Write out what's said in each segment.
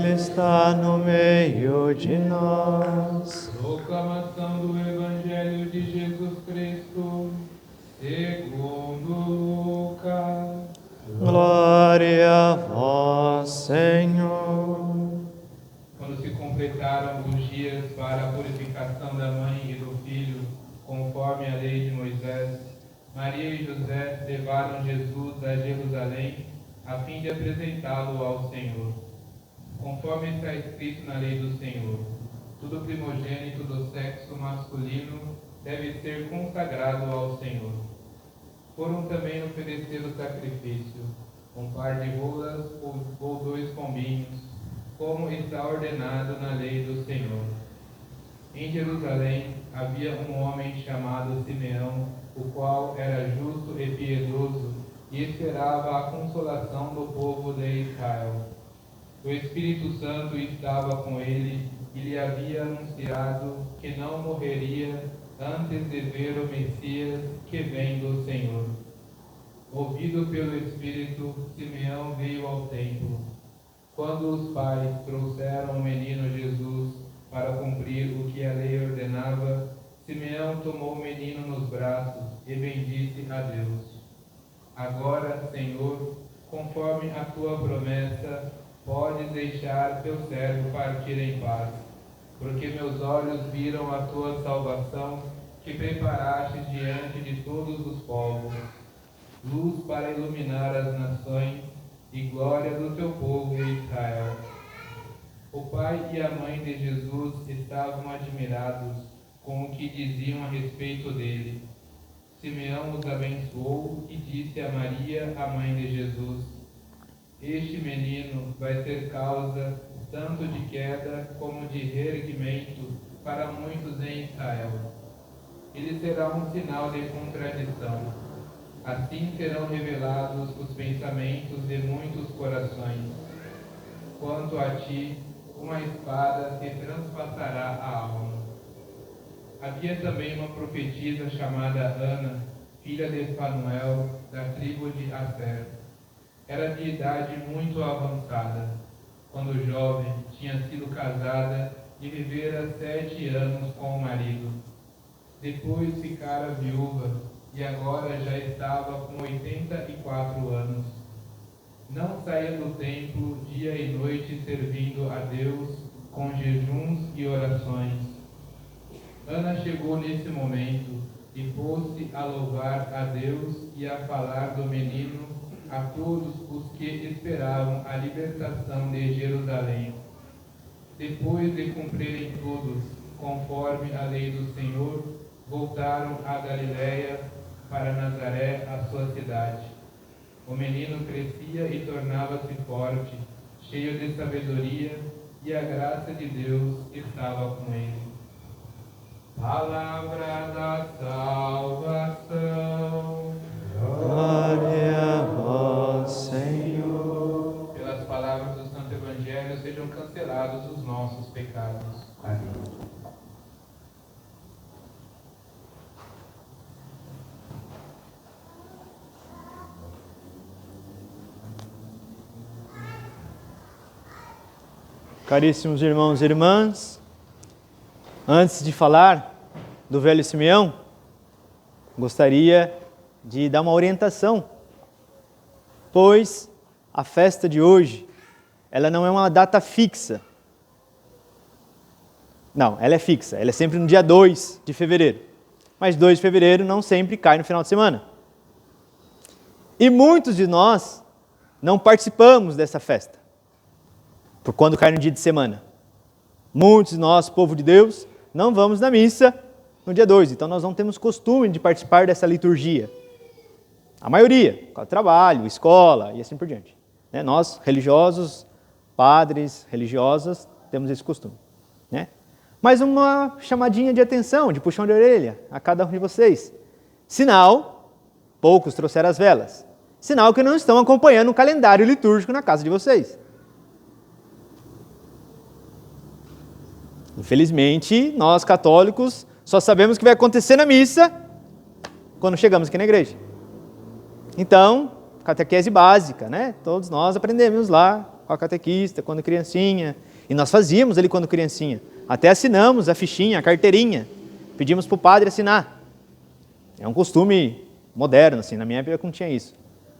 Ele está no meio de nós. Proclamação do Evangelho de Jesus Cristo, segundo Lucas. Glória a vós, Senhor. Quando se completaram os dias para a purificação da mãe e do filho, conforme a lei de Moisés, Maria e José levaram Jesus a Jerusalém, a fim de apresentá-lo ao Senhor. Conforme está escrito na lei do Senhor, todo primogênito do sexo masculino deve ser consagrado ao Senhor. Foram também oferecer o sacrifício, um par de rolas ou 2 pombinhos, como está ordenado na lei do Senhor. Em Jerusalém havia um homem chamado Simeão, o qual era justo e piedoso e esperava a consolação do povo de Israel. O Espírito Santo estava com ele e lhe havia anunciado que não morreria antes de ver o Messias que vem do Senhor. Ouvido pelo Espírito, Simeão veio ao templo. Quando os pais trouxeram o menino Jesus para cumprir o que a lei ordenava, Simeão tomou o menino nos braços e bendisse a Deus. Agora, Senhor, conforme a tua promessa, podes deixar teu servo partir em paz, porque meus olhos viram a tua salvação, que preparaste diante de todos os povos, luz para iluminar as nações e glória do teu povo Israel. O pai e a mãe de Jesus estavam admirados com o que diziam a respeito dele. Simeão os abençoou e disse a Maria, a mãe de Jesus: Este menino vai ser causa tanto de queda como de reerguimento para muitos em Israel. Ele será um sinal de contradição. Assim serão revelados os pensamentos de muitos corações. Quanto a ti, uma espada te transpassará a alma. Havia também uma profetisa chamada Ana, filha de Fanuel, da tribo de Aser. Era de idade muito avançada. Quando jovem, tinha sido casada e vivera 7 anos com o marido. Depois ficara viúva e agora já estava com 84 anos. Não saía do templo dia e noite servindo a Deus com jejuns e orações. Ana chegou nesse momento e pôs-se a louvar a Deus e a falar do menino a todos os que esperavam a libertação de Jerusalém. Depois de cumprirem todos, conforme a lei do Senhor, voltaram a Galiléia para Nazaré, a sua cidade. O menino crescia e tornava-se forte, cheio de sabedoria, e a graça de Deus estava com ele. Palavra da salvação. Glória a vós, Senhor. Pelas palavras do Santo Evangelho sejam cancelados os nossos pecados. Amém. Caríssimos irmãos e irmãs, antes de falar do velho Simeão, gostaria de dar uma orientação, pois a festa de hoje, ela não é uma data fixa. Não, ela é fixa, ela é sempre no dia 2 de fevereiro. Mas 2 de fevereiro não sempre cai no final de semana. E muitos de nós não participamos dessa festa, por quando cai no dia de semana. Muitos de nós, povo de Deus, não vamos na missa no dia 2, então nós não temos costume de participar dessa liturgia. A maioria, por causa do trabalho, escola e assim por diante. Nós, religiosos, padres, religiosas, temos esse costume. Mas uma chamadinha de atenção, de puxão de orelha a cada um de vocês. Sinal, poucos trouxeram as velas. Sinal que não estão acompanhando o calendário litúrgico na casa de vocês. Infelizmente, nós católicos só sabemos o que vai acontecer na missa quando chegamos aqui na igreja. Então, catequese básica, Todos nós aprendemos lá com a catequista quando criancinha. E nós fazíamos ali quando criancinha. Até assinamos a fichinha, a carteirinha. Pedimos para o padre assinar. É um costume moderno, assim, na minha época não tinha isso.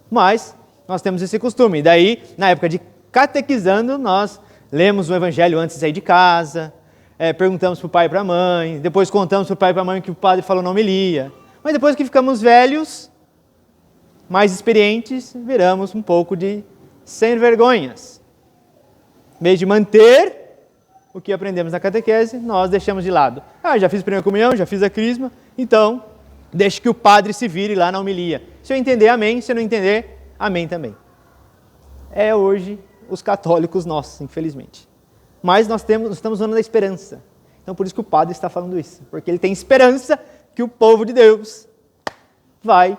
Mas nós temos esse costume. E daí, na época de catequizando, nós lemos o evangelho antes de sair de casa, perguntamos para o pai e para a mãe, depois contamos para o pai e para a mãe o que o padre falou na homilia. Mas depois que ficamos velhos, mais experientes, viramos um pouco de sem vergonhas. Em vez de manter o que aprendemos na catequese, nós deixamos de lado. Já fiz a primeira comunhão, já fiz a crisma, então deixe que o padre se vire lá na homilia. Se eu entender, amém. Se eu não entender, amém também. É hoje os católicos nossos, infelizmente. Mas nós estamos no ano da esperança. Então por isso que o padre está falando isso. Porque ele tem esperança que o povo de Deus vai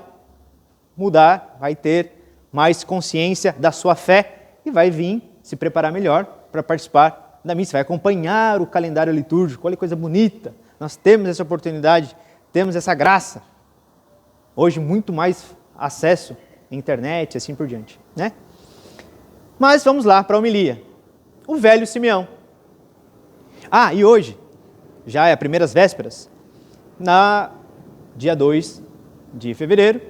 mudar, vai ter mais consciência da sua fé e vai vir se preparar melhor para participar da missa, vai acompanhar o calendário litúrgico. Olha que coisa bonita. Nós temos essa oportunidade, temos essa graça. Hoje muito mais acesso à internet, assim por diante, né? Mas vamos lá para a homilia. O velho Simeão. E hoje, já é as primeiras vésperas, dia 2 de fevereiro,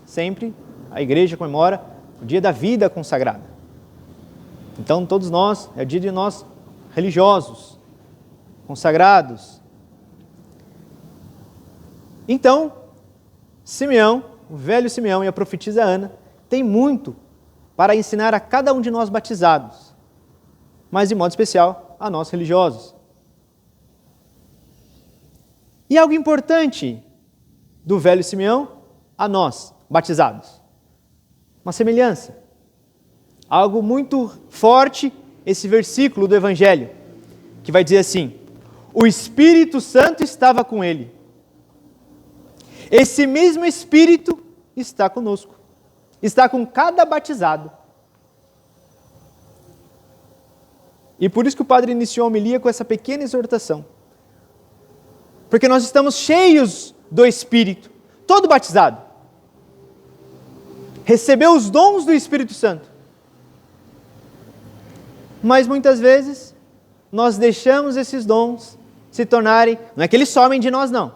sempre a igreja comemora o dia da vida consagrada. Então todos nós, é o dia de nós religiosos, consagrados. Então, Simeão, o velho Simeão e a profetisa Ana, têm muito para ensinar a cada um de nós batizados, mas de modo especial a nós religiosos. E algo importante do velho Simeão a nós, batizados. Uma semelhança. Algo muito forte, esse versículo do Evangelho, que vai dizer assim: o Espírito Santo estava com ele. Esse mesmo Espírito está conosco. Está com cada batizado. E por isso que o padre iniciou a homilia com essa pequena exortação. Porque nós estamos cheios do Espírito, todo batizado. Recebeu os dons do Espírito Santo. Mas muitas vezes nós deixamos esses dons se tornarem, não é que eles somem de nós não,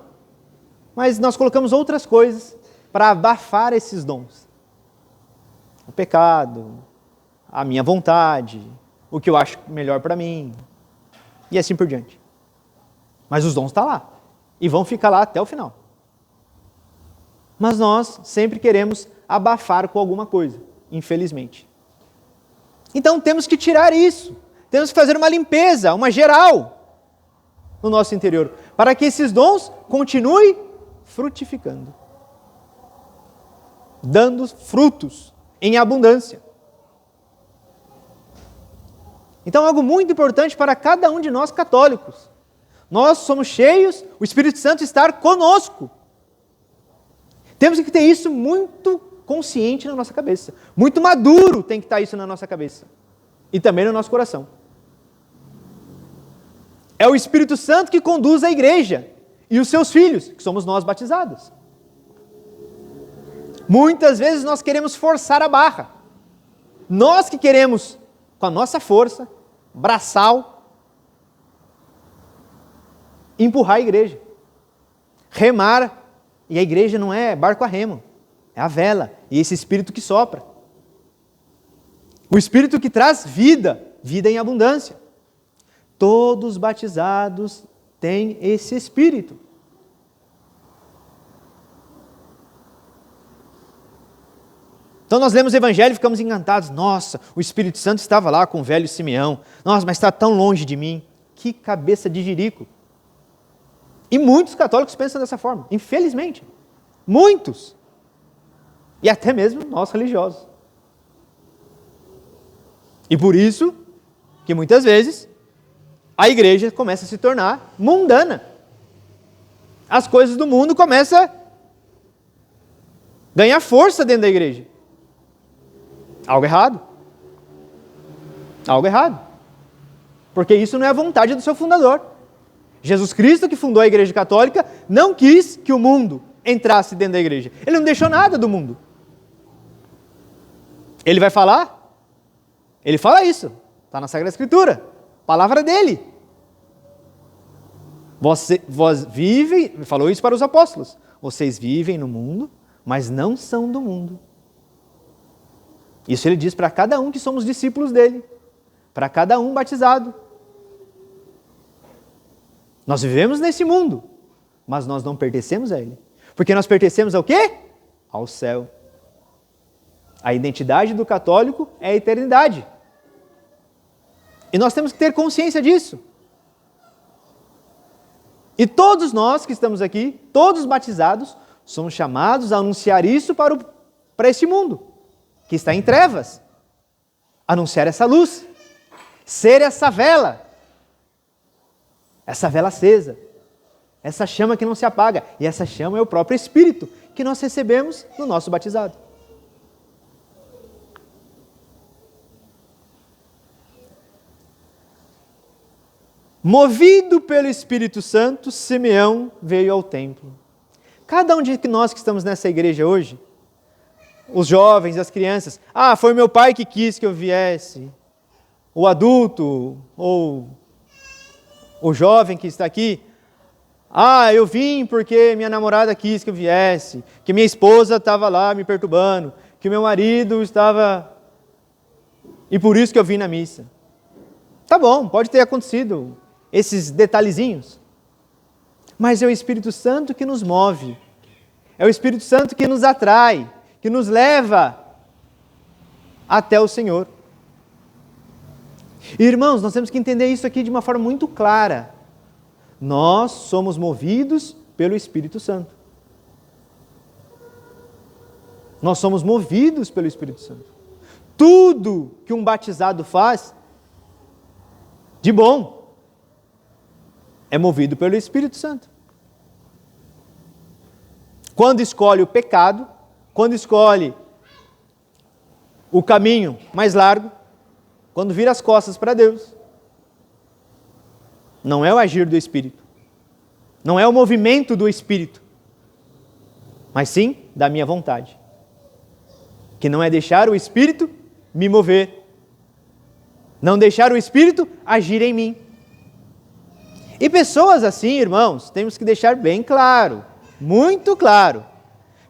mas nós colocamos outras coisas para abafar esses dons. O pecado, a minha vontade, o que eu acho melhor para mim, e assim por diante. Mas os dons estão lá, e vão ficar lá até o final. Mas nós sempre queremos abafar com alguma coisa, infelizmente. Então temos que tirar isso, temos que fazer uma limpeza, uma geral, no nosso interior, para que esses dons continuem frutificando, dando frutos em abundância. Então, algo muito importante para cada um de nós católicos. Nós somos cheios, o Espírito Santo está conosco. Temos que ter isso muito consciente na nossa cabeça. Muito maduro tem que estar isso na nossa cabeça. E também no nosso coração. É o Espírito Santo que conduz a igreja e os seus filhos, que somos nós batizados. Muitas vezes nós queremos forçar a barra. Nós que queremos, com a nossa força, braçal, empurrar a igreja. Remar. E a igreja não é barco a remo, é a vela. E esse Espírito que sopra. O Espírito que traz vida, vida em abundância. Todos os batizados têm esse Espírito. Então nós lemos o Evangelho e ficamos encantados. Nossa, o Espírito Santo estava lá com o velho Simeão. Nossa, mas está tão longe de mim. Que cabeça de jirico. E muitos católicos pensam dessa forma, infelizmente. Muitos. E até mesmo nós religiosos. E por isso que muitas vezes a igreja começa a se tornar mundana. As coisas do mundo começam a ganhar força dentro da igreja. Algo errado. Algo errado. Porque isso não é a vontade do seu fundador. Jesus Cristo, que fundou a Igreja Católica, não quis que o mundo entrasse dentro da igreja. Ele não deixou nada do mundo. Ele vai falar? Ele fala isso, está na Sagrada Escritura, palavra dele. Vós vivem, falou isso para os apóstolos, vocês vivem no mundo, mas não são do mundo. Isso ele diz para cada um que somos discípulos dele, para cada um batizado. Nós vivemos nesse mundo, mas nós não pertencemos a ele. Porque nós pertencemos ao quê? Ao céu. A identidade do católico é a eternidade. E nós temos que ter consciência disso. E todos nós que estamos aqui, todos batizados, somos chamados a anunciar isso para esse mundo, que está em trevas. Anunciar essa luz, ser essa vela acesa, essa chama que não se apaga. E essa chama é o próprio Espírito que nós recebemos no nosso batizado. Movido pelo Espírito Santo, Simeão veio ao templo. Cada um de nós que estamos nessa igreja hoje, os jovens, as crianças, foi meu pai que quis que eu viesse. O adulto, ou o jovem que está aqui, eu vim porque minha namorada quis que eu viesse, que minha esposa estava lá me perturbando, que meu marido estava... E por isso que eu vim na missa. Tá bom, pode ter acontecido esses detalhezinhos. Mas é o Espírito Santo que nos move. É o Espírito Santo que nos atrai, que nos leva até o Senhor. Irmãos, nós temos que entender isso aqui de uma forma muito clara. Nós somos movidos pelo Espírito Santo. Nós somos movidos pelo Espírito Santo. Tudo que um batizado faz de bom é movido pelo Espírito Santo. Quando escolhe o pecado, quando escolhe o caminho mais largo, quando vira as costas para Deus, não é o agir do Espírito, não é o movimento do Espírito, mas sim da minha vontade, que não é deixar o Espírito me mover, não deixar o Espírito agir em mim. E pessoas assim, irmãos, temos que deixar bem claro, muito claro,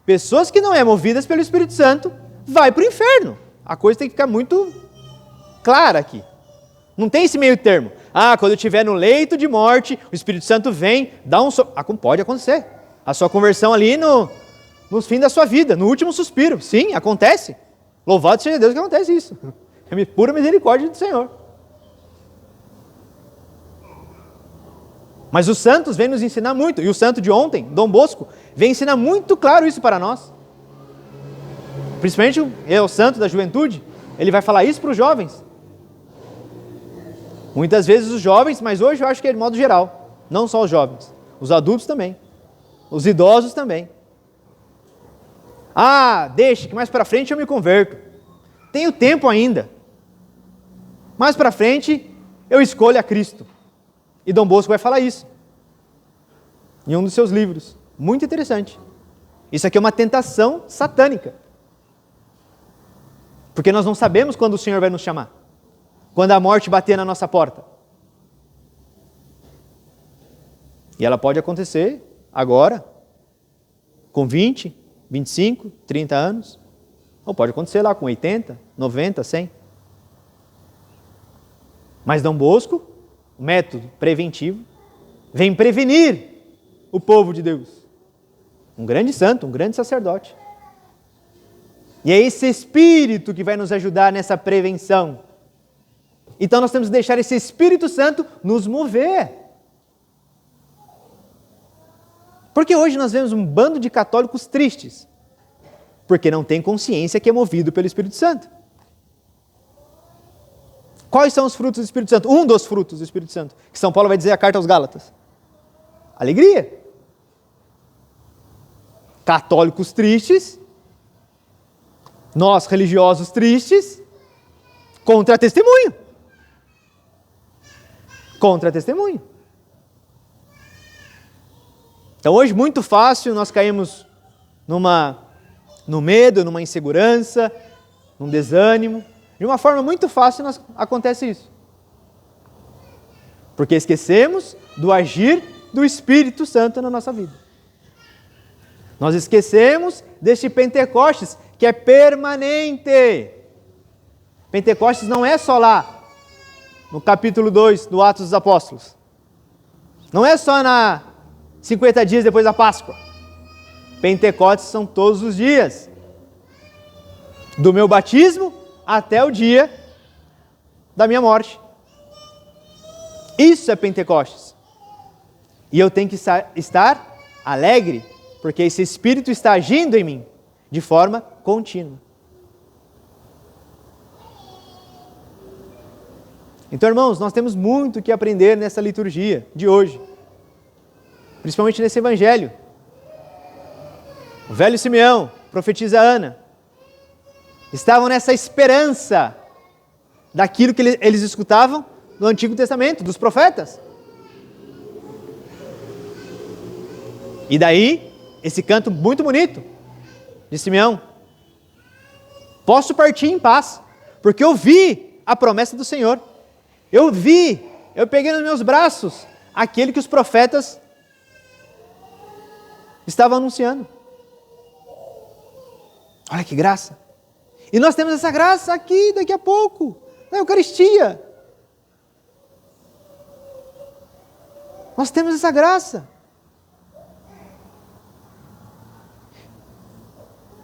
pessoas que não é movidas pelo Espírito Santo, vai para o inferno. A coisa tem que ficar muito clara aqui. Não tem esse meio termo. Quando eu estiver no leito de morte, o Espírito Santo vem, dá um... Pode acontecer. A sua conversão ali no fim da sua vida, no último suspiro. Sim, acontece. Louvado seja Deus que acontece isso. É pura misericórdia do Senhor. Mas os santos vêm nos ensinar muito. E o santo de ontem, Dom Bosco, vem ensinar muito claro isso para nós. Principalmente o santo da juventude, ele vai falar isso para os jovens. Muitas vezes os jovens, mas hoje eu acho que é de modo geral. Não só os jovens, os adultos também. Os idosos também. Deixa que mais para frente eu me converto. Tenho tempo ainda. Mais para frente eu escolho a Cristo. E Dom Bosco vai falar isso em um dos seus livros. Muito interessante. Isso aqui é uma tentação satânica. Porque nós não sabemos quando o Senhor vai nos chamar. Quando a morte bater na nossa porta. E ela pode acontecer agora, com 20, 25, 30 anos. Ou pode acontecer lá com 80, 90, 100. Mas Dom Bosco, método preventivo, vem prevenir o povo de Deus. Um grande santo, um grande sacerdote. E é esse Espírito que vai nos ajudar nessa prevenção. Então nós temos que deixar esse Espírito Santo nos mover. Porque hoje nós vemos um bando de católicos tristes, porque não tem consciência que é movido pelo Espírito Santo. Quais são os frutos do Espírito Santo? Um dos frutos do Espírito Santo, que São Paulo vai dizer a carta aos Gálatas. Alegria. Católicos tristes, nós religiosos tristes, contra testemunho. Contra testemunho. Então hoje muito fácil nós caímos no medo, numa insegurança, num desânimo. De uma forma muito fácil acontece isso. Porque esquecemos do agir do Espírito Santo na nossa vida. Nós esquecemos deste Pentecostes, que é permanente. Pentecostes não é só lá, no capítulo 2 do Atos dos Apóstolos. Não é só 50 dias depois da Páscoa. Pentecostes são todos os dias. Do meu batismo até o dia da minha morte. Isso é Pentecostes. E eu tenho que estar alegre, porque esse Espírito está agindo em mim de forma contínua. Então, irmãos, nós temos muito que aprender nessa liturgia de hoje, principalmente nesse Evangelho. O velho Simeão, profetisa Ana, estavam nessa esperança daquilo que eles escutavam no Antigo Testamento, dos profetas. E daí, esse canto muito bonito de Simeão: posso partir em paz, porque eu vi a promessa do Senhor. Eu peguei nos meus braços aquele que os profetas estavam anunciando. Olha que graça. E nós temos essa graça aqui daqui a pouco, na Eucaristia. Nós temos essa graça.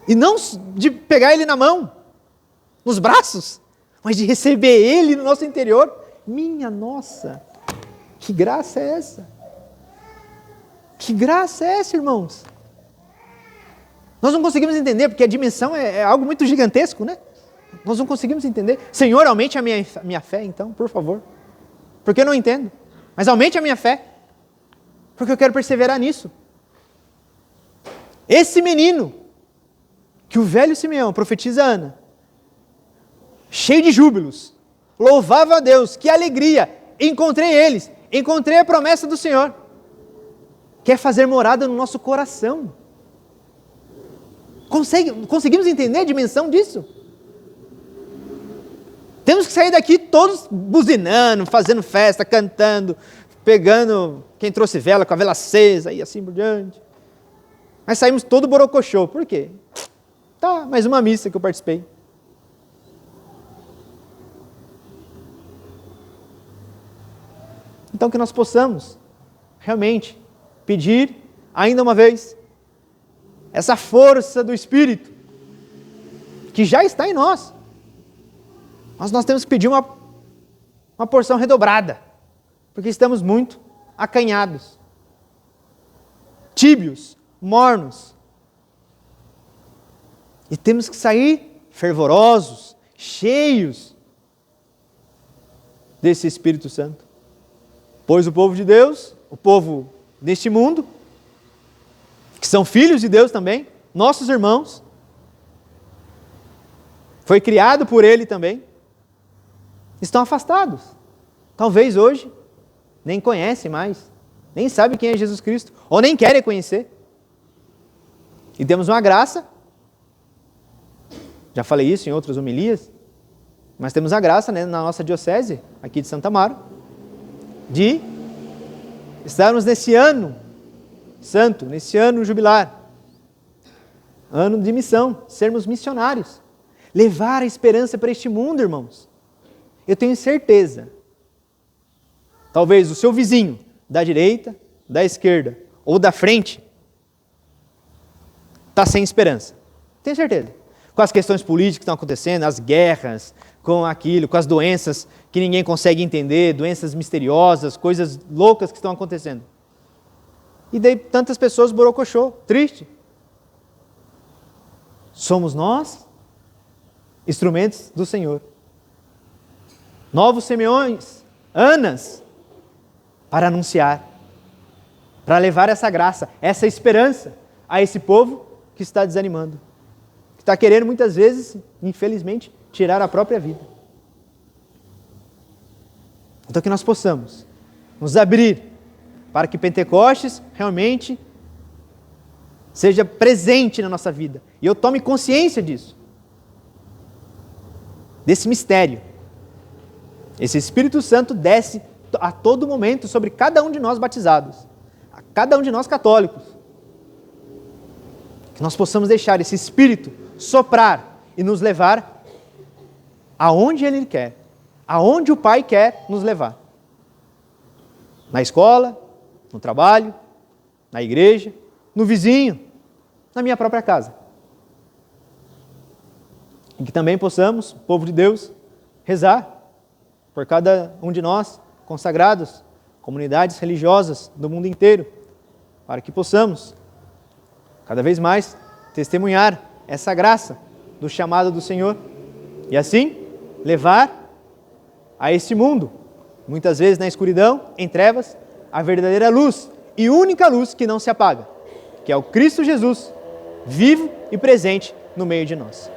E não de pegar Ele na mão, nos braços, mas de receber Ele no nosso interior. Minha nossa, que graça é essa? Que graça é essa, irmãos? Nós não conseguimos entender, porque a dimensão é algo muito gigantesco, né? Nós não conseguimos entender. Senhor, aumente a minha fé, então, por favor. Porque eu não entendo. Mas aumente a minha fé, porque eu quero perseverar nisso. Esse menino, que o velho Simeão, profetiza Ana, cheio de júbilos, louvava a Deus, que alegria, encontrei eles, encontrei a promessa do Senhor, quer fazer morada no nosso coração. Conseguimos entender a dimensão disso? Temos que sair daqui todos buzinando, fazendo festa, cantando, pegando quem trouxe vela com a vela acesa e assim por diante. Mas saímos todo borocochô. Por quê? Tá, mais uma missa que eu participei. Então que nós possamos realmente pedir ainda uma vez essa força do Espírito que já está em nós. Mas nós temos que pedir uma porção redobrada, porque estamos muito acanhados, tíbios, mornos. E temos que sair fervorosos, cheios desse Espírito Santo. Pois o povo de Deus, o povo deste mundo, que são filhos de Deus também, nossos irmãos, foi criado por Ele também, estão afastados. Talvez hoje nem conhecem mais, nem sabem quem é Jesus Cristo, ou nem querem conhecer. E temos uma graça, já falei isso em outras homilias, mas temos a graça, né, na nossa diocese, aqui de Santa Amaro, de estarmos nesse ano santo, nesse ano jubilar, ano de missão, sermos missionários, levar a esperança para este mundo, irmãos. Eu tenho certeza, talvez o seu vizinho, da direita, da esquerda ou da frente, está sem esperança. Tenho certeza. Com as questões políticas que estão acontecendo, as guerras, com aquilo, com as doenças que ninguém consegue entender, doenças misteriosas, coisas loucas que estão acontecendo. E daí tantas pessoas borocochô, triste. Somos nós, instrumentos do Senhor. Novos Simeões, Anas, para anunciar, para levar essa graça, essa esperança a esse povo que está desanimando, que está querendo muitas vezes, infelizmente, tirar a própria vida. Então que nós possamos nos abrir para que Pentecostes realmente seja presente na nossa vida. E eu tome consciência disso. desse mistério. Esse Espírito Santo desce a todo momento sobre cada um de nós batizados, a cada um de nós católicos. Que nós possamos deixar esse Espírito soprar e nos levar aonde Ele quer, aonde o Pai quer nos levar. Na escola, no trabalho, na igreja, no vizinho, na minha própria casa. E que também possamos, povo de Deus, rezar por cada um de nós, consagrados, comunidades religiosas do mundo inteiro, para que possamos, cada vez mais, testemunhar essa graça do chamado do Senhor e assim levar a este mundo, muitas vezes na escuridão, em trevas, a verdadeira luz e única luz que não se apaga, que é o Cristo Jesus, vivo e presente no meio de nós.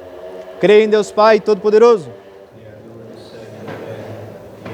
Creio em Deus Pai Todo-Poderoso,